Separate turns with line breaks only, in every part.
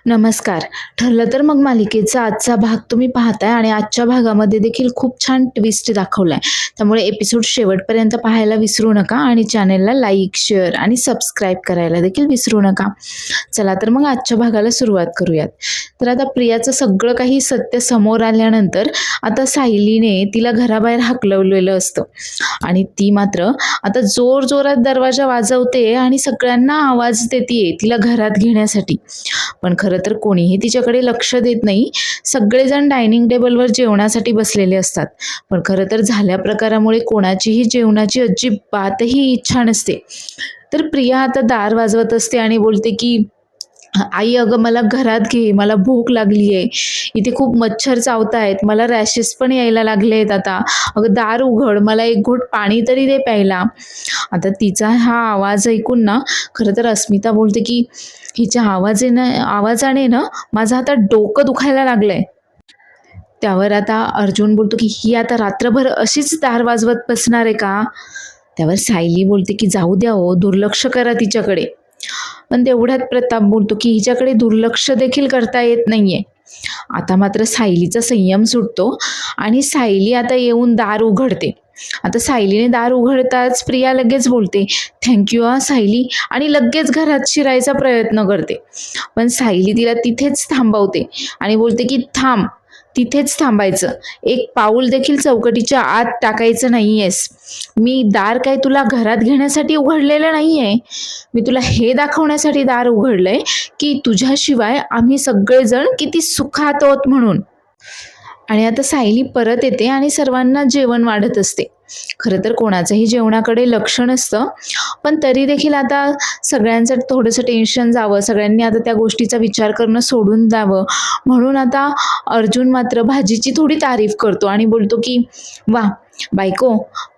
नमस्कार. ठरलं तर मग मालिकेचा आजचा भाग तुम्ही पाहताय आणि आजच्या भागामध्ये देखील खूप छान ट्विस्ट दाखवलाय. त्यामुळे एपिसोड शेवटपर्यंत पाहायला विसरू नका आणि चॅनेलला लाईक, शेअर आणि सबस्क्राईब करायला देखील विसरू नका. चला तर मग आजच्या भागाला सुरुवात करूयात. तर आता प्रियाचं सगळं काही सत्य समोर आल्यानंतर आता सायलीने तिला घराबाहेर हाकलवलेलं असतं आणि ती मात्र आता जोरजोरात दरवाजा वाजवते आणि सगळ्यांना आवाज देतीये तिला घरात घेण्यासाठी. पण खरं तर कोणीही तिच्याकडे लक्ष देत नाही. सगळेजण डायनिंग टेबलवर जेवणासाठी बसलेले असतात. पण खरं तर झाल्या प्रकारामुळे कोणाचीही जेवणाची अजिबातही इच्छा नसते. तर प्रिया आता दार वाजवत असते आणि बोलते की आई अगं मला घरात घे, मला भूक लागली आहे, इथे खूप मच्छर चावतायत, मला रॅशेस पण यायला लागले आहेत आता, अगं दार उघड, मला एक घोट पाणी तरी दे प्यायला. आता तिचा हा आवाज ऐकून ना खरं तर अस्मिता बोलते की हिच्या आवाजाने ना माझं आता डोकं दुखायला लागलंय. त्यावर आता अर्जुन बोलतो की ही आता रात्रभर अशीच दार वाजवत बसणार आहे का? त्यावर सायली बोलते की जाऊ द्या हो, दुर्लक्ष करा तिच्याकडे. पण तेवढ्यात प्रताप बोलतो की हिच्याकडे दुर्लक्ष देखील करता येत नाहीये. आता मात्र सायलीचा संयम सुटतो आणि सायली आता येऊन दार उघडते. आता सायलीने दार उघडताच प्रिया लगेच बोलते थँक्यू हा सायली आणि लगेच घरात शिरायचा प्रयत्न करते. पण सायली तिला तिथेच थांबवते आणि बोलते की थांब, तिथेच थांबायचं, एक पाऊल देखील चौकटीच्या आत टाकायचं नाहीयेस. मी दार काय तुला घरात घेण्यासाठी उघडलेलं नाहीये, मी तुला हे दाखवण्यासाठी दार उघडलंय की तुझ्याशिवाय आम्ही सगळेजण किती सुखात आहोत म्हणून. आणि आता सायली परत येते आणि सर्वांना जेवण वाढत असते. खरं तर कोणाचंही जेवणाकडे लक्ष नसतं, पण तरी देखील आता सगळ्यांचं थोडंसं टेन्शन जावं, सगळ्यांनी आता त्या गोष्टीचा विचार करणं सोडून द्यावं म्हणून आता अर्जुन मात्र भाजीची थोडी तारीफ करतो आणि बोलतो की वा बायको,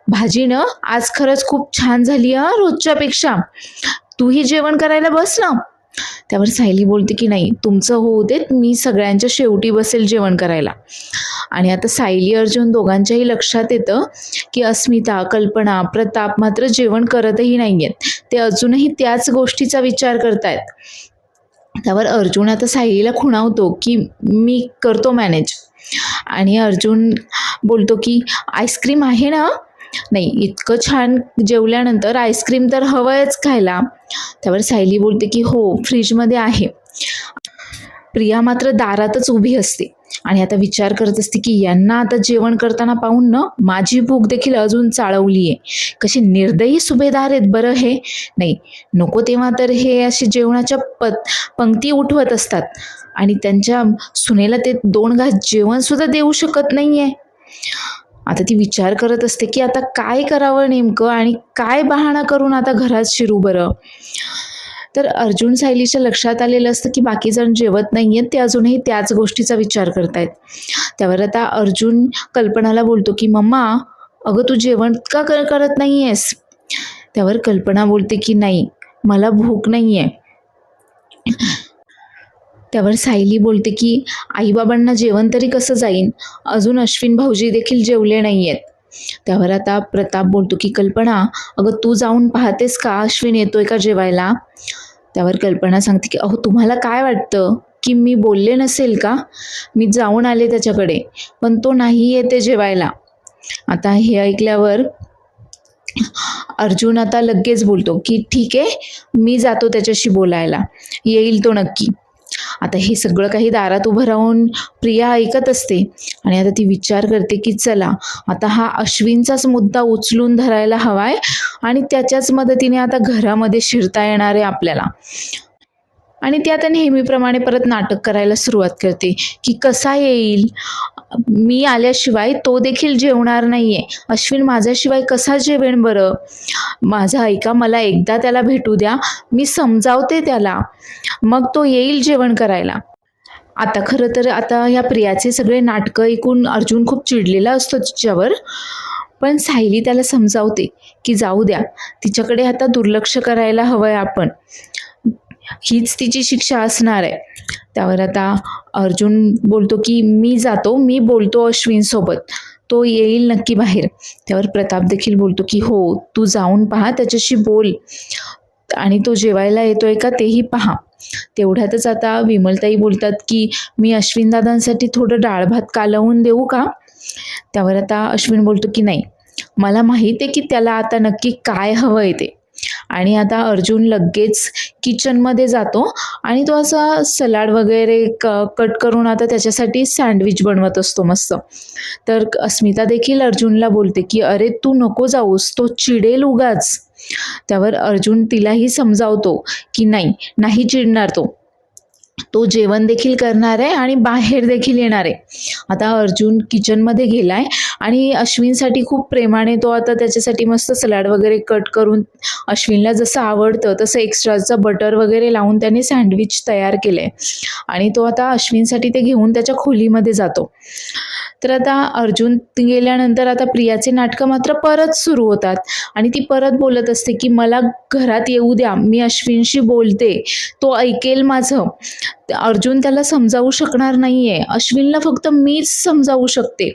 भाजी ना आज खरंच खूप छान झाली हा रोजच्यापेक्षा, तूही जेवण करायला बस ना. त्यावर सायली बोलते की नाही तुमचं होऊ देत, मी सगळ्यांच्या शेवटी बसेल जेवण करायला. आणि आता सायली अर्जुन दोघांच्याही लक्षात येतं की अस्मिता, कल्पना, प्रताप मात्र जेवण करतही नाहीयेत, ते अजूनही त्याच गोष्टीचा विचार करतायत. त्यावर अर्जुन आता सायलीला खुणावतो की मी करतो मॅनेज. आणि अर्जुन बोलतो की आईस्क्रीम आहे ना, नाही इतकं छान जेवल्यानंतर आईस्क्रीम तर हवंयच खायला. त्यावर सायली बोलते की हो फ्रीजमध्ये आहे. प्रिया मात्र दारातच उभी असते आणि आता विचार करत असते की यांना आता जेवण करताना पाहून ना माझी भूक देखील अजून चाळवली आहे. कसे निर्दयी सुभेदार आहेत बरं हे. नाही नको तेव्हा तर हे असे जेवणाच्या पंक्ती उठवत असतात आणि त्यांच्या सुनेला ते 2 घास जेवण सुद्धा देऊ शकत नाहीये. आता ती विचार करत असते की आता काय करावं नेमकं आणि काय बहाणा करून आता घरात शिरू बरं. तर अर्जुन सायलीच्या लक्षात आलेलं असतं की बाकी जण जेवत नाहीयेत, ते अजूनही त्याच गोष्टीचा विचार करतायत. त्यावर आता अर्जुन कल्पनाला बोलतो की मम्मा अगं तू जेवण का करत नाहीयेस. त्यावर कल्पना बोलते की नाही मला भूक नाहीये. त्यावर सायली बोलते की आईबाबांना जेवण तरी कसं जाईन, अजून अश्विन भाऊजी देखील जेवले नाहीयेत. त्यावर आता प्रताप बोलतो की कल्पना अगं तू जाऊन पाहतेस का अश्विन येतोय का जेवायला. त्यावर कल्पना सांगते की अहो तुम्हाला काय वाटतं की मी बोलले नसेल का, मी जाऊन आले त्याच्याकडे पण तो नाही येते जेवायला. आता हे ऐकल्यावर अर्जुन आता लगेच बोलतो की ठीक आहे, मी जातो त्याच्याशी बोलायला, येईल तो नक्की. आता हे सगळं काही दारात उभं राहून प्रिया ऐकत असते आणि आता ती विचार करते की चला आता हा अश्विनचाच मुद्दा उचलून धरायला हवाय आणि त्याच्याच मदतीने आता घरामध्ये शिरता येणार आहे आपल्याला. आणि ती आता नेहमीप्रमाणे परत नाटक करायला सुरुवात करते की कसा येईल, मी आल्याशिवाय तो देखील जेवणार नाहीये, अश्विन माझ्याशिवाय कसा जेवेन बरं, माझं ऐका, मला एकदा त्याला भेटू द्या, मी समजावते त्याला, मग तो येईल जेवण करायला. आता खरं तर आता ह्या प्रियाचे सगळे नाटकं ऐकून अर्जुन खूप चिडलेला असतो तिच्यावर. पण सायली त्याला समजावते की जाऊ द्या, तिच्याकडे आता दुर्लक्ष करायला हवंय आपण, हीच तिची शिक्षा असणार आहे. त्यावर आता अर्जुन बोलतो की मी जातो, मी बोलतो अश्विन सोबत, तो येईल नक्की बाहेर. त्यावर प्रताप देखील बोलतो की हो तू जाऊन पहा, त्याच्याशी बोल आणि तो जेवायला येतोय का तेही पहा. तेवढ्यातच आता विमलताई बोलतात की मी अश्विन दादांसाठी थोडं डाळ भात कालवून देऊ का? त्यावर आता अश्विन बोलतो की नाही, मला माहीत आहे की त्याला आता नक्की काय हवं आहे ते. आणि आता अर्जुन लगेच किचनमध्ये जातो आणि तो असा सलाड वगैरे कट करून आता त्याच्यासाठी सँडविच बनवत असतो मस्त. तर अस्मिता देखील अर्जुनला बोलते की अरे तू नको जाऊस, तो चिडेल उगाच. त्यावर अर्जुन तिलाही समजावतो की नाही, नाही चिडणार तो. तो जेवण देखील करणार आहे आणि बाहेर देखील येणार आहे. आता अर्जुन किचनमध्ये गेलाय आणि अश्विनसाठी खूप प्रेमाने तो आता त्याच्यासाठी मस्त सलाड वगैरे कट करून अश्विनला जसं आवडतं तसं एक्स्ट्राचं बटर वगैरे लावून त्याने सँडविच तयार केलंय आणि तो आता अश्विनसाठी ते घेऊन त्याच्या खोलीमध्ये जातो. तर आता अर्जुन गेल्यानंतर आता प्रियाचे नाटकं मात्र परत सुरू होतात आणि ती परत बोलत असते की मला घरात येऊ द्या, मी अश्विनशी बोलते, तो ऐकेल माझं. अर्जुन त्याला समजावू शकणार नाहीये, अश्विनला फक्त मीच समजावू शकते.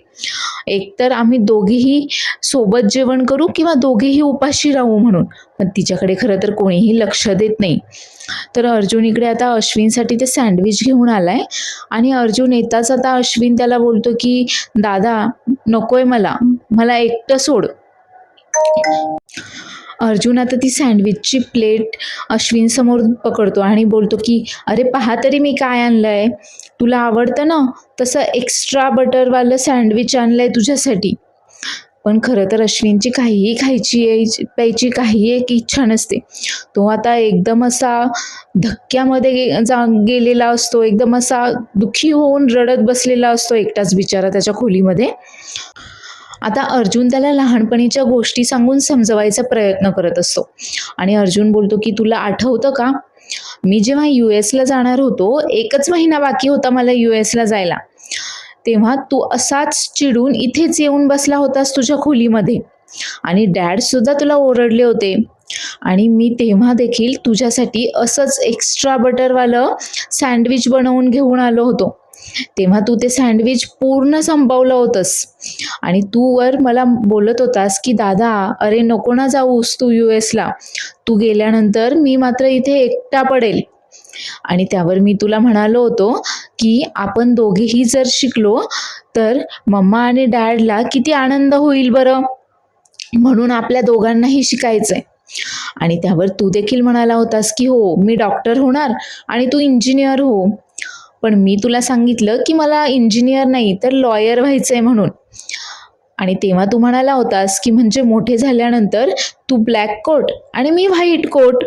एकतर आम्ही दोघेही सोबत जेवण करू किंवा दोघेही उपाशी राहू म्हणून. पण तिच्याकडे खरं तर कोणीही लक्ष देत नाही. तर अर्जुन इकडे आता अश्विनसाठी ते सँडविच घेऊन आलाय आणि अर्जुन येताच आता अश्विन त्याला बोलतो की दादा नकोय मला एकटं सोड. अर्जुन आता ती सँडविचची प्लेट अश्विन समोर पकडतो आणि बोलतो की अरे पहा तरी मी काय आणलंय, तुला आवडतं ना तसं एक्स्ट्रा बटरवालं सँडविच आणलंय तुझ्यासाठी. पण खरं तर अश्विनची काहीही खायची प्यायची काही एक इच्छा नसते. तो आता एकदम असा धक्क्यामध्ये गेलेला असतो, एकदम असा दुःखी होऊन रडत बसलेला असतो एकटाच बिचारा त्याच्या खोलीमध्ये. आता अर्जुन त्याला लहानपणीच्या गोष्टी सांगून समजवायचा प्रयत्न करत असतो आणि अर्जुन बोलतो की तुला आठवतं का, मी जेव्हा US ला जाणार होतो, 1च महिना बाकी होता मला US ला जायला, तेव्हा तू असाच चिडून इथेच येऊन बसला होतास तुझ्या खोलीमध्ये आणि डॅड सुद्धा तुला ओरडले होते आणि मी तेव्हा देखील तुझ्यासाठी असंच एक्स्ट्रा बटरवालं सँडविच बनवून घेऊन आलो होतो. तेव्हा तू ते सँडविच पूर्ण संपवलं होतंस आणि तू वर मला बोलत होतास की दादा अरे नको ना जाऊस तू US ला, तू गेल्यानंतर मी मात्र इथे एकटा पडेल. आणि त्यावर मी तुला म्हणालो होतो की आपण दोघेही जर शिकलो तर मम्मा आणि डॅडला किती आनंद होईल बरं, म्हणून आपल्या दोघांनाही शिकायचंय. आणि त्यावर तू देखील म्हणाला होतास की हो मी डॉक्टर होणार आणि तू इंजिनियर हो. पण मी तुला सांगितलं की मला इंजिनियर नाही तर लॉयर व्हायचंय म्हणून. आणि तेव्हा तू म्हणाला होतास की म्हणजे मोठे झाल्यानंतर तू ब्लॅक कोट आणि मी व्हाईट कोट.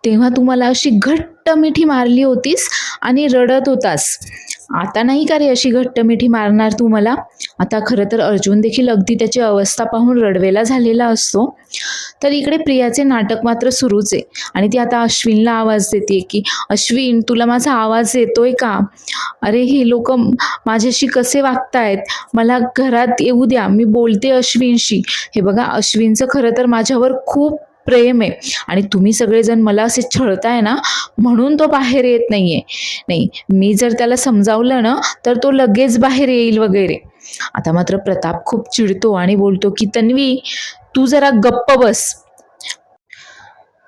तेव्हा तू मला अशी घट्ट मिठी मारली होतीस आणि रडत होतास. आता नाही का रे अशी घट्ट मिठी मारणार तू मला. आता खरं तर अर्जुन देखील अगदी त्याची अवस्था पाहून रडवेला झालेला असतो. तर इकडे प्रियाचे नाटक मात्र सुरूच आहे आणि ती आता अश्विनला आवाज देते की अश्विन तुला माझा आवाज येतोय का, अरे हे लोक माझ्याशी कसे वागतायत, मला घरात येऊ द्या, मी बोलते अश्विनशी. हे बघा अश्विनचं खरं तर माझ्यावर खूप प्रेम आहे आणि तुम्ही सगळेजण मला असे छळताय ना म्हणून तो बाहेर येत नाहीये. नाही, मी जर त्याला समजावलं ना तर तो लगेच बाहेर येईल वगैरे. आता मात्र प्रताप खूप चिडतो आणि बोलतो की तन्वी तू जरा गप्प बस,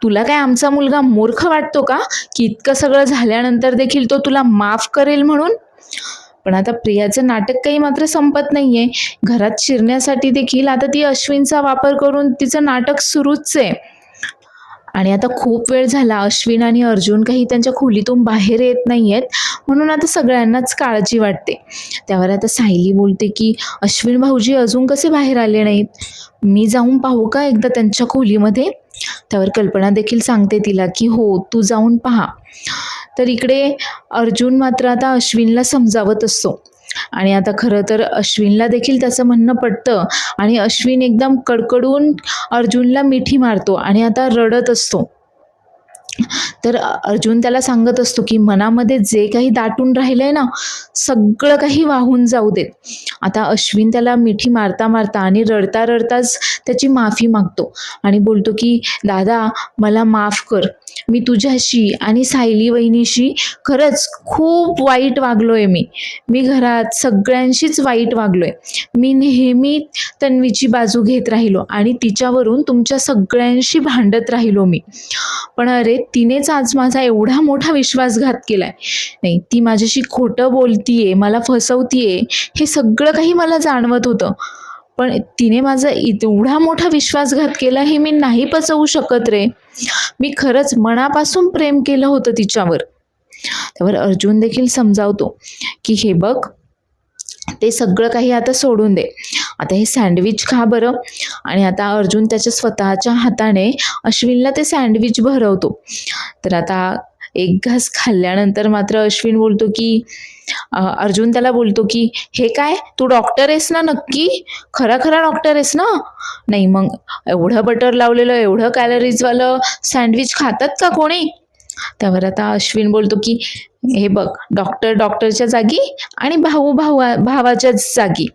तुला काय आमचा मुलगा मूर्ख वाटतो का की इतकं सगळं झाल्यानंतर देखील तो तुला माफ करेल म्हणून. पण आता प्रियाचं नाटक काही मात्र संपत नाहीये. घरात शिरण्यासाठी देखील आता ती अश्विनचा वापर करून तिचं नाटक सुरूच आहे. आणि आता खूप वेळ झाला अश्विन आणि अर्जुन काही त्यांच्या खोलीतून बाहेर येत नाहीयेत, म्हणून आता सगळ्यांनाच काळजी वाटते. त्यावर आता सायली बोलते की अश्विन भाऊजी अजून कसे बाहेर आले नाहीत, मी जाऊन पाहू का एकदा त्यांच्या खोलीमध्ये. त्यावर कल्पना देखील सांगते तिला की हो तू जाऊन पहा. तर इकडे अर्जुन मात्र आता अश्विनला समजावत असतो आणि आता खरं तर अश्विनला देखील त्याचं म्हणणं पटतं आणि अश्विन एकदम कडकडून अर्जुनला मिठी मारतो आणि आता रडत असतो. तर अर्जुन त्याला सांगत असतो की मनामध्ये जे काही दाटून राहिलंय ना सगळं काही वाहून जाऊ देत. आता अश्विन त्याला मिठी मारता मारता आणि रडता रडताच त्याची माफी मागतो आणि बोलतो की दादा मला माफ कर, मी तुझ्याशी आणि सायली वहिनीशी खरंच खूप वाईट वागलोय. मी घरात सगळ्यांशीच वाईट वागलोय. मी नेहमी तन्वीची बाजू घेत राहिलो आणि तिच्यावरून तुमच्या सगळ्यांशी भांडत राहिलो मी. पण अरे तिनेच आज माझा एवढा मोठा विश्वासघात केलाय. नाही, ती माझ्याशी खोटं बोलतीये, मला फसवतीये, हे सगळं काही मला जाणवत होतं. पण तिने माझा एवढा मोठा विश्वासघात केला हे मी नाही पचवू शकत रे. मी खरंच मनापासून प्रेम केलं होतं तिच्यावर. त्यावर अर्जुन देखील समजावतो की हे बघ, ते सगळं काही आता सोडून दे. आता हे सँडविच खा बरं. आणि आता अर्जुन त्याच्या स्वतःच्या हाताने अश्विनला ते सँडविच भरवतो. तर आता एक घास खाल्ल्यानंतर मात्र अश्विन बोलतो की अर्जुन त्याला बोलतो की हे काय, तू डॉक्टर आहेस ना नक्की? खरा खरा डॉक्टर आहेस ना? नाही मग एवढं बटर लावलेलं, एवढं कॅलरीजवालं सँडविच खातात का कोणी? त्यावर आता अश्विन बोलतो की हे बघ, डॉक्टर डॉक्टरच्या जागी आणि भाऊ भावाच्याच जागी.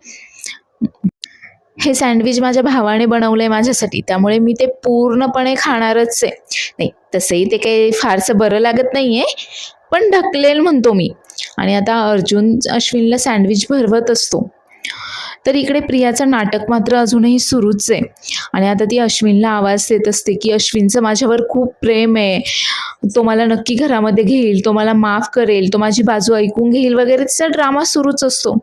हे सँडविच माझ्या भावाने बनवलंय माझ्यासाठी, त्यामुळे मी ते पूर्णपणे खाणारच आहे. नाही तसंही ते काही फारसं बरं लागत नाहीये, पण ढकलेल म्हणतो मी. आणि आता अर्जुन अश्विनला सँडविच भरवत असतो. तर इकडे प्रियाचं नाटक मात्र अजूनही सुरूच आहे. आणि आता ती अश्विनला आवाज देत असते की अश्विनचं माझ्यावर खूप प्रेम आहे, तो मला नक्की घरामध्ये घेईल, तो मला माफ करेल, तो माझी बाजू ऐकून घेईल वगैरे. तिचा ड्रामा सुरूच असतो.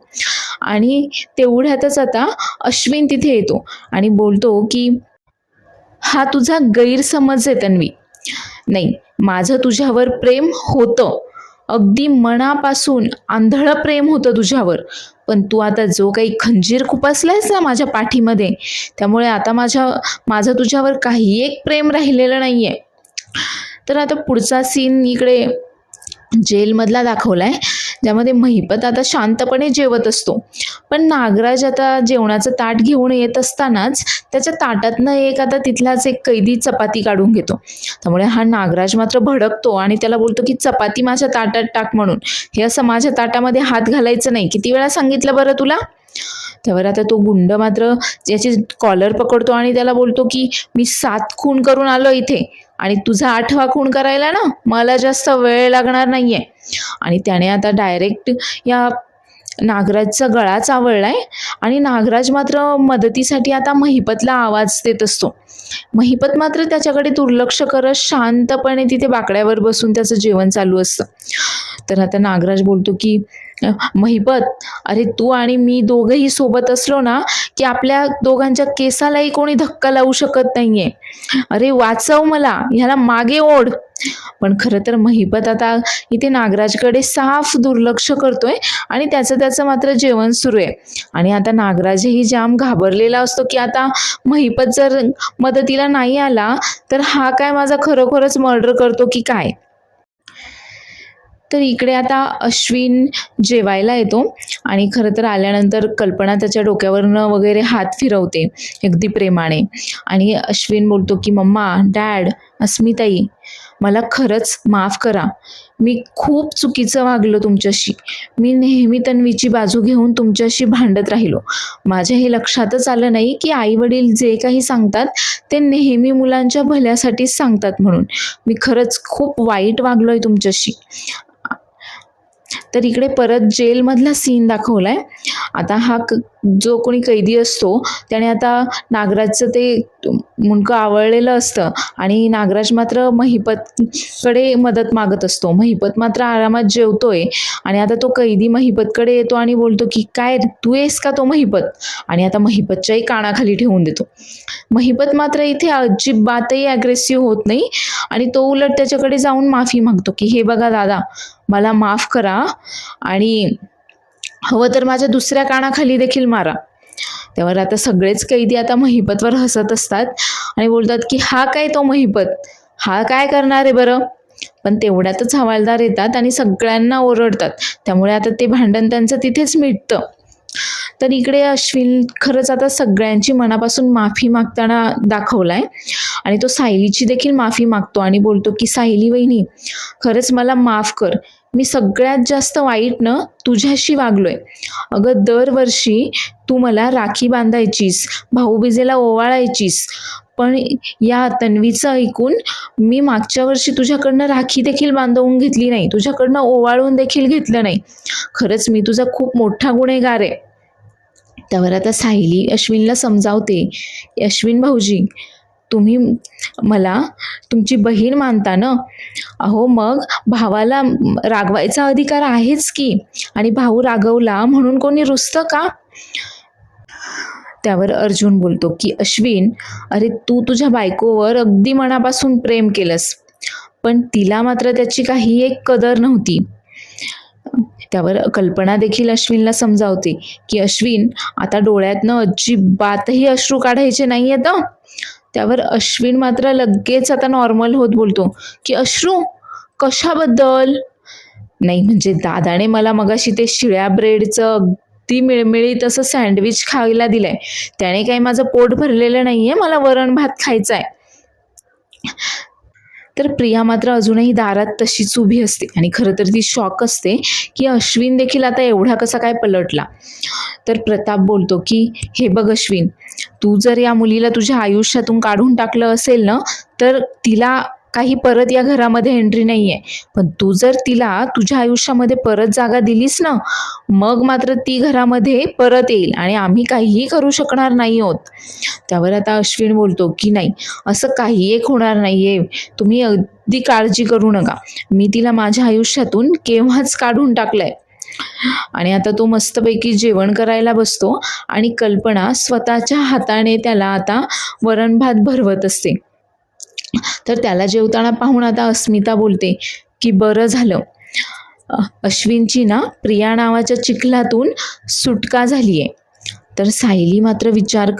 आणि तेवढ्यातच आता अश्विन तिथे येतो आणि बोलतो की हा तुझा गैरसमज आहे तन्वी. नाही, माझं तुझ्यावर प्रेम होतं, अगदी मनापासून आंधळं प्रेम होतं तुझ्यावर. पण तू आता जो काही खंजीर खुपसलायस ना माझ्या पाठीमध्ये, त्यामुळे आता माझं तुझ्यावर काही एक प्रेम राहिलेलं नाहीये. तर आता पुढचा सीन इकडे जेलमधला दाखवलाय, ज्यामध्ये महिपत आता शांतपणे जेवत असतो. पण नागराज आता जेवणाचं ताट घेऊन येत असतानाच त्याच्या ताटातनं आता तिथलाच एक कैदी चपाती काढून घेतो. त्यामुळे हा नागराज मात्र भडकतो आणि त्याला बोलतो की चपाती माझ्या ताटात टाक म्हणून. हे असं माझ्या ताटामध्ये हात घालायचं नाही, किती वेळा सांगितलं बरं तुला? त्यावर आता तो गुंड मात्र याची कॉलर पकडतो आणि त्याला बोलतो की मी 7 खून करून आलो इथे आणि तुझा 8वा खून करायला ना मला जास्त वेळ लागणार नाहीये. आणि त्याने आता डायरेक्ट या नागराजचा गळा चावळलाय. आणि नागराज मात्र मदतीसाठी आता महिपतला आवाज देत असतो. महिपत मात्र त्याच्याकडे दुर्लक्ष करत शांतपणे तिथे बाकड्यावर बसून त्याचं जेवण चालू असतं. तर आता नागराज बोलतो की महिपत, अरे तू आणि मी दोघंही सोबत असलो ना की आपल्या दोघांच्या केसालाही कोणी धक्का लावू शकत नाहीये. अरे वाचव मला, ह्याला मागे ओढ. पण खरं तर महिपत आता इथे नागराजकडे साफ दुर्लक्ष करतोय आणि त्याचं मात्र जेवण सुरू आहे. आणि आता नागराजही जाम घाबरलेला असतो की आता महिपत जर मदतीला नाही आला तर हा काय माझा खरोखरच मर्डर करतो की काय. तर इकडे आता अश्विन जेवायला येतो आणि खरं तर आल्यानंतर कल्पना त्याच्या डोक्यावरनं वगैरे हात फिरवते अगदी प्रेमाने. आणि अश्विन बोलतो की मम्मा, डॅड, अस्मिताई, मला खरंच माफ करा. मी खूप चुकीचं वागलो तुमच्याशी. मी नेहमी तन्वीची बाजू घेऊन तुमच्याशी भांडत राहिलो. माझ्या हे लक्षातच आलं नाही की आई वडील जे काही सांगतात ते नेहमी मुलांच्या भल्यासाठीच सांगतात म्हणून. मी खरंच खूप वाईट वागलोय तुमच्याशी. तर इकडे परत जेलमधला सीन दाखवलाय. आता हा जो कोणी कैदी असतो त्याने आता नागराजचं ते मुंडकं आवळलेलं असतं आणि नागराज मात्र महिपतकडे मदत मागत असतो. महिपत मात्र आरामात जेवतोय आणि आता तो कैदी महिपतकडे येतो आणि बोलतो की काय तू आहेस का तो महिपत? आणि आता महिपतच्याही कानाखाली ठेवून देतो. महिपत मात्र इथे अजिबातही ॲग्रेसिव्ह होत नाही आणि तो उलट त्याच्याकडे जाऊन माफी मागतो की हे बघा दादा, मला माफ करा आणि हवं तर माझ्या दुसऱ्या कानाखाली देखील मारा. त्यावर आता सगळेच कैदी आता महिपतवर हसत असतात आणि बोलतात की हा काय तो महिपत, हा काय करणार आहे बरं. पण तेवढ्यातच हवालदार येतात आणि सगळ्यांना ओरडतात. त्यामुळे आता ते भांडण त्यांचं तिथेच मिटतं. तर इकडे अश्विन खरंच आता सगळ्यांची मनापासून माफी मागताना दाखवलाय आणि तो सायलीची देखील माफी मागतो आणि बोलतो की सायली वहिनी, खरंच मला माफ कर. मी सगळ्यात जास्त वाईट न तुझ्याशी वागलोय. अगं दरवर्षी तू मला राखी बांधायचीस, भाऊबीजेला ओवाळायचीस, पण या तन्वीचं ऐकून मी मागच्या वर्षी तुझ्याकडनं राखी देखील बांधवून घेतली नाही, तुझ्याकडनं ओवाळून देखील घेतलं नाही. खरंच मी तुझा खूप मोठा गुन्हेगार आहे. त्यावर आता सायली अश्विनला समजावते, अश्विन भाऊजी तुम्ही मला तुमची बहीण मानता ना, अहो मग भावाला रागवायचा अधिकार आहेच की, आणि भाऊ रागवला म्हणून कोणी रुसतं का? त्यावर अर्जुन बोलतो की अश्विन, अरे तू तुझ्या बायकोवर अगदी मनापासून प्रेम केलंस, पण तिला मात्र त्याची काही एक कदर नव्हती. त्यावर कल्पना देखील अश्विनला समजावते की अश्विन, आता डोळ्यातनं अजिबातही अश्रू काढायचे नाही आहेत. त्यावर अश्विन मात्र लगेच आता नॉर्मल होत बोलतो की अश्रू कशाबद्दल? नाही म्हणजे दादाने मला मगाशी ते शिळ्या ब्रेडचं अगदी मिळमिळीत असं सँडविच खायला दिलंय, त्याने काही माझं पोट भरलेलं नाहीये, मला वरण भात खायचा आहे. तर प्रिया मात्र अजूनही दारात तशीच उभी असते आणि खरं तर ती शॉक असते की अश्विन देखील आता एवढा कसा काय पलटला. तर प्रताप बोलतो की हे बघ अश्विन, तू जर या मुलीला तुझ्या आयुष्यातून काढून टाकलं असेल ना, तर तिला काही परत या घरामध्ये एंट्री नाही आहे. पण तू जर तिला तुझ्या आयुष्यामध्ये परत जागा दिलीस ना, मग मात्र ती घरामध्ये परत येईल आणि आम्ही काहीही करू शकणार नाही आहोत. त्यावर आता अश्विन बोलतो की नाही, असं काही एक होणार नाहीये, तुम्ही अगदी काळजी करू नका, मी तिला माझ्या आयुष्यातून केव्हाच काढून टाकलंय. आणि आता तो मस्तपैकी जेवण करायला बसतो आणि कल्पना स्वतःच्या हाताने त्याला आता वरण भात भरवत असते. तर त्याला जेवताना पाहून आता अस्मिता बोलते की बरं झालं, अश्विनची ना प्रिया नावाच्या चिखलातून सुटका झाली आहे. तर सायली मात्र विचार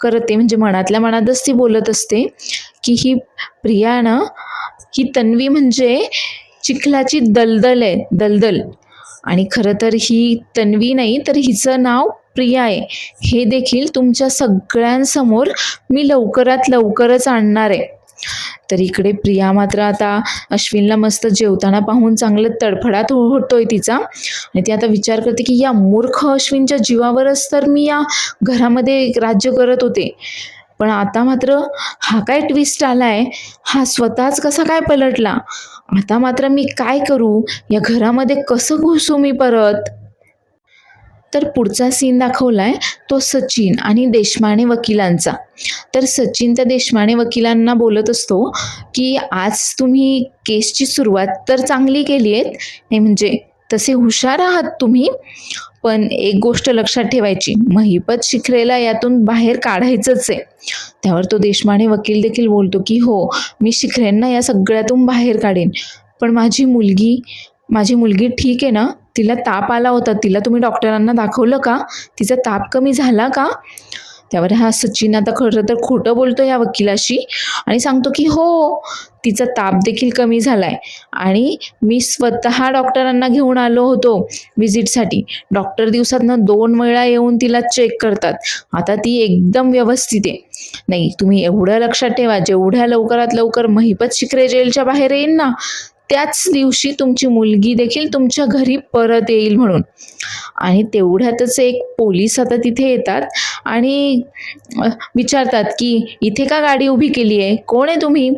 करते, म्हणजे मनातल्या मनातच ती बोलत असते की ही प्रिया ना, ही तन्वी म्हणजे चिखलाची दलदल आहे, दलदल. आणि खरं तर ही तन्वी नाही, तर हिचं नाव प्रिया आहे, हे देखील तुमच्या सगळ्यांसमोर मी लवकरात लवकरच आणणार आहे. तर इकडे प्रिया मात्र आता अश्विनला मस्त जेवताना पाहून चांगलं तडफडाट होतोय तिचा, आणि ती आता विचार करते की या मूर्ख अश्विनच्या जीवावरच तर मी या घरामध्ये राज्य करत होते, पण आता मात्र हा काय ट्विस्ट आलाय, हा स्वतःच कसा काय पलटला, आता मात्र मी काय करू, या घरामध्ये कसं घुसू मी परत. तर पुढचा सीन दाखवलाय तो सचिन आणि देशमाने वकिलांचा. तर सचिन त्या देशमाने वकिलांना बोलत असतो की आज तुम्ही केसची सुरुवात तर चांगली केली आहे, नाही म्हणजे तसे हुशार आहात तुम्ही, पण एक गोष्ट लक्षात ठेवायची, महिपत शिखरेला यातून बाहेर काढायचंच आहे. त्यावर तो देशमाने वकील देखील बोलतो की हो, मी शिखरेंना या सगळ्यातून बाहेर काढेन, पण माझी मुलगी ठीक आहे ना, तिला ताप आला होता, तिला तुम्ही डॉक्टरांना दाखवलं का, तिचा ताप कमी झाला का? त्यावर हा सचिन आता खरं तर खोटं बोलतो या वकिलाशी आणि सांगतो की हो, तिचा ताप देखील कमी झालाय आणि मी स्वतः डॉक्टरांना घेऊन आलो होतो व्हिजिटसाठी. डॉक्टर दिवसातनं 2 वेळा येऊन तिला चेक करतात, आता ती एकदम व्यवस्थित आहे. नाही, तुम्ही एवढं लक्षात ठेवा, जेवढ्या लवकरात लवकर महिपत शिखरे जेलच्या बाहेर येईल ना, त्याच दिवशी तुमची मुलगी देखील तुमच्या घरी परत येईल म्हणून. आणि तेवढ्यातच एक पोलीस आता तिथे येतात आणि विचारतात की इथे का गाडी उभी केली आहे, कोण आहे तुम्ही?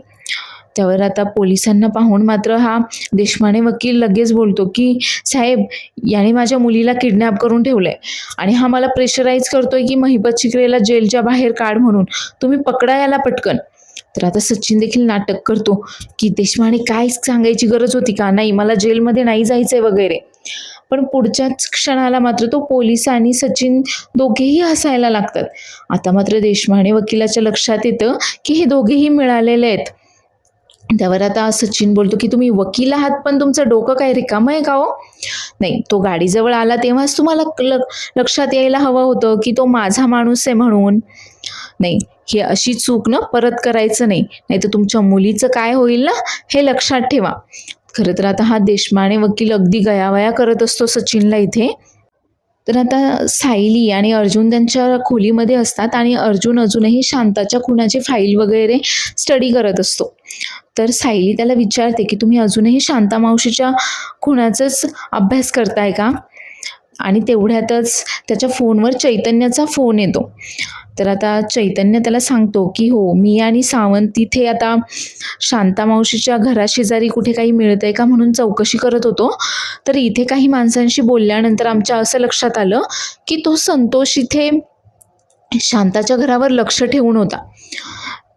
त्यावर आता पोलिसांना पाहून मात्र हा देशमाने वकील लगेच बोलतो की साहेब, याने माझ्या मुलीला किडनॅप करून ठेवलंय आणि हा मला प्रेशराईज करतोय की महिपत शिखरेला जेलच्या बाहेर काढ म्हणून, तुम्ही पकडा याला पटकन. तर आता सचिन देखील नाटक करतो की देशमाने काय सांगायची गरज होती का, नाही मला जेलमध्ये नाही जायचंय वगैरे. पण पुढच्याच क्षणाला मात्र तो पोलीस आणि सचिन दोघेही हसायला लागतात. आता मात्र देशमाने वकिलाच्या लक्षात येतं की हे दोघेही मिळालेले आहेत. त्यावर आता सचिन बोलतो की तुम्ही वकील आहात, पण तुमचं डोकं काय रिकामं आहे का हो? नाही, तो गाडीजवळ आला तेव्हाच तुम्हाला लक्षात यायला हवं होतं की तो माझा माणूस आहे म्हणून. नाही, ही अशी चूक ना परत करायचं नाही, नाही तर तुमच्या मुलीचं काय होईल ना, हे लक्षात ठेवा. खरं तर आता हा देशमाने वकील अगदी गयावया करत असतो सचिनला इथे. तर आता सायली आणि अर्जुन त्यांच्या खोलीमध्ये असतात आणि अर्जुन अजूनही शांताच्या खुनाची फाईल वगैरे स्टडी करत असतो. तर सायली त्याला विचारते की तुम्ही अजूनही शांता मावशीच्या खुनाचाच अभ्यास करताय का? आणि तेवढ्यातच त्याच्या फोनवर चैतन्याचा फोन येतो. तर आता चैतन्य त्याला सांगतो की हो, मी आणि सावंत तिथे आता शांता मावशीच्या घराशेजारी कुठे काही मिळतंय का म्हणून चौकशी करत होतो. तर इथे काही माणसांशी बोलल्यानंतर आमच्या असं लक्षात आलं की तो संतोष इथे शांताच्या घरावर लक्ष ठेवून होता.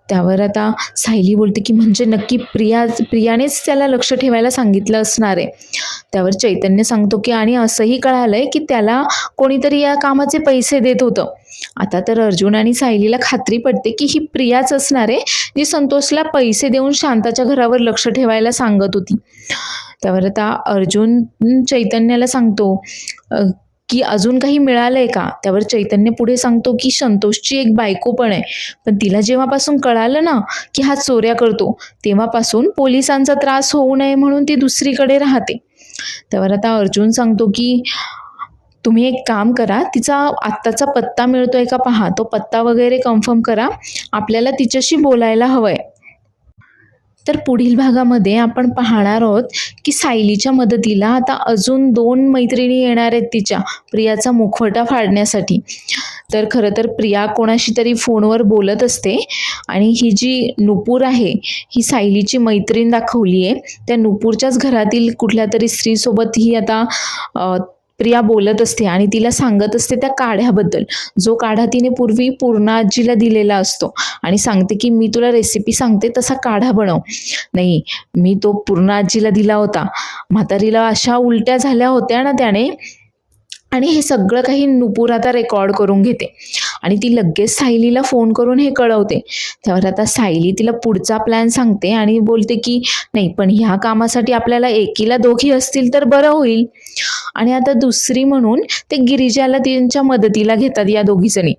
त्यावर आता सायली बोलते की म्हणजे नक्की प्रियानेच त्याला लक्ष ठेवायला सांगितलं असणार आहे. त्यावर चैतन्य सांगतो की आणि असंही कळालंय की त्याला कोणीतरी या कामाचे पैसे देत होतं. आता तर अर्जुन आणि सायलीला खात्री पडते की ही प्रियाच असणार आहे जी संतोषला पैसे देऊन शांताच्या घरावर लक्ष ठेवायला सांगत होती. त्यावर आता अर्जुन चैतन्याला सांगतो की अजून काही मिळालंय का? त्यावर चैतन्य पुढे सांगतो की संतोषची एक बायको पण आहे, पण तिला जेव्हापासून कळालं ना की हा चोऱ्या करतो तेव्हापासून पोलिसांचा त्रास होऊ नये म्हणून ती दुसरीकडे राहते. त्यावर आता अर्जुन सांगतो की तुम्ही एक काम करा, तिचा आत्ताचा पत्ता मिळतोय का पहा, तो पत्ता वगैरे कन्फर्म करा, आपल्याला तिच्याशी बोलायला हवंय. तर पुढील भागामध्ये आपण पाहणार आहोत की सायलीच्या मदतीला आता अजून 2 मैत्रिणी येणार आहेत तिच्या प्रियाचा मुखवटा फाडण्यासाठी. तर खरं तर प्रिया कोणाशी तरी फोनवर बोलत असते आणि ही जी नुपूर आहे ही सायलीची मैत्रीण दाखवली आहे. त्या नुपूरच्याच घरातील कुठल्या तरी स्त्रीसोबत ही आता प्रिया बोलत असते आणि तिला सांगत असते त्या काढ्याबद्दल, जो काढा तिने पूर्वी पूर्णा आजीला दिलेला असतो आणि सांगते की मी तुला रेसिपी सांगते तसा काढा बनव. नाही, मी तो पूर्णा आजीला दिला होता. म्हातारीला अशा उलट्या झाल्या होत्या ना त्याने, आणि हे सगळं काही नुपूर आता रेकॉर्ड करून घेते आणि ती लगेच सायलीला फोन करून हे कळवते. त्यावर आता सायली तिला पुढचा प्लॅन सांगते आणि बोलते की नाही, पण ह्या कामासाठी आपल्याला एकीला दोघी असतील तर बरं होईल. आणि आता दुसरी म्हणून ते गिरिजाला त्यांच्या मदतीला घेतात या दोघीजणी.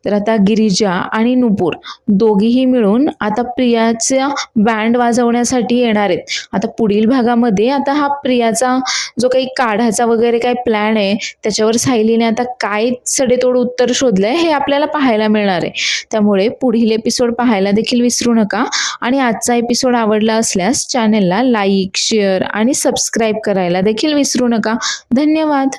तर आता गिरिजा आणि नुपूर दोघीही मिळून आता प्रियाचा बँड वाजवण्यासाठी येणार आहेत. आता पुढील भागामध्ये आता हा प्रियाचा जो काही काढाचा वगैरे काय प्लॅन आहे त्याच्यावर सायलीने आता काय सडेतोड उत्तर शोधलंय हे आपल्याला पाहायला मिळणार आहे. त्यामुळे पुढील एपिसोड पाहायला देखील विसरू नका आणि आजचा एपिसोड आवडला असल्यास चॅनेलला लाईक, शेअर आणि सबस्क्राईब करायला देखील विसरू नका. धन्यवाद.